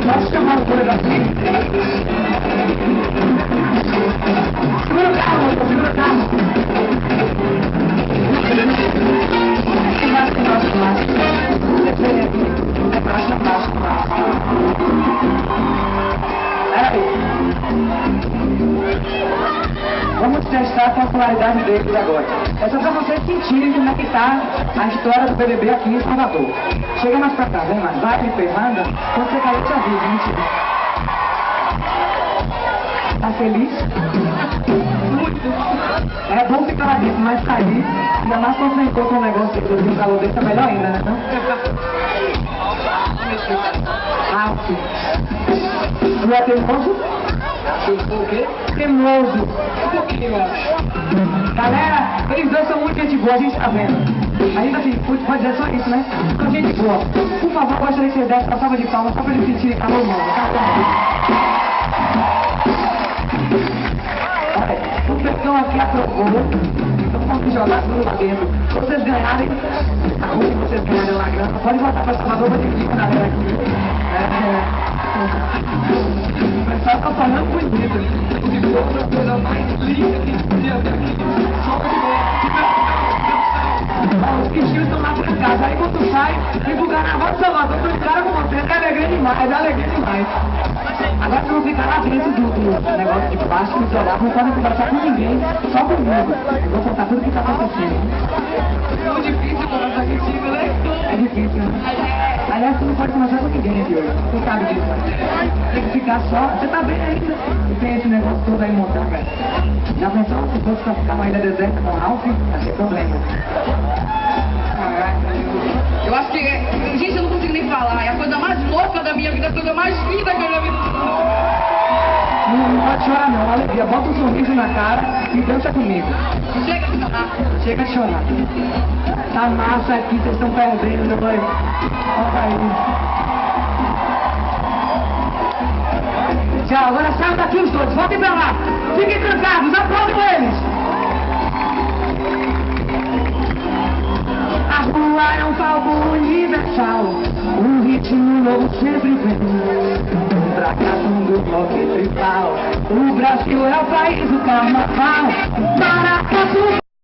Posso chamar o colega assim? Segura o carro, segura o carro. Vamos testar a popularidade deles agora. É só pra vocês sentirem como é que tá a história do BBB aqui em Salvador. Chega mais pra cá, vem mais. Vai, Fernanda. Quando você cair, te aviso, mentira. Tá feliz? Muito. É bom ficar lá dentro, mas cair, ainda mais quando você encontra um negócio de um calor desse, é melhor ainda, né? Não? Ralf. Tu é teimoso? Eu sou o quê? Teimoso. Um pouquinho, eu acho. Galera, eles dois são muito gente boa, a gente tá vendo. Ainda assim, pode dizer só isso, né? São gente boa. Por favor, gostaria que vocês dessem uma salva de palmas só pra eles sentirem calor novo. Olha, o Pecão aqui aprovou. Então vamos jogar tudo lá dentro. Se vocês ganharem, vocês ganharem lá grana, pode voltar pra Salvador, vou ter que ir na galera aqui. O pessoal tá falando bonito. Que foi a coisa mais linda que podia ver aqui. Só de boa. Os bichinhos estão lá pra casa. Aí quando tu sai, vem pro carnaval de Salvador, tu encara com você. É alegria demais, é alegria demais. Agora vocês vão ficar lá dentro do negócio de baixo, me olhar, não podem conversar com ninguém, só comigo. Eu vou contar tudo o que tá acontecendo. É muito difícil conversar contigo, né? É difícil, né? Aliás, tu não pode conversar com ninguém aqui hoje. Tu sabe disso, né? Tem que ficar só. Você tá bem ainda? E tem esse negócio todo aí montado, velho. Já pensou se fosse pra ficar uma ilha deserta com o Ralf? Vai ter problema. Eu acho que, gente, eu não consigo nem falar. É a coisa mais louca da minha vida, a coisa mais linda que eu já vi. Não pode chorar não, alegria. Bota um sorriso na cara e dança comigo. Chega de chorar. Chega de chorar. Tá massa aqui, vocês estão perdendo, olha aí. Tchau, agora saiam daqui os dois, voltem pra lá. Fiquem trancados, aplaudam eles. A rua é um palco universal, um ritmo novo sempre vem. Pra cá do bloco tribal, o Brasil é o país do carnaval. Maracatu.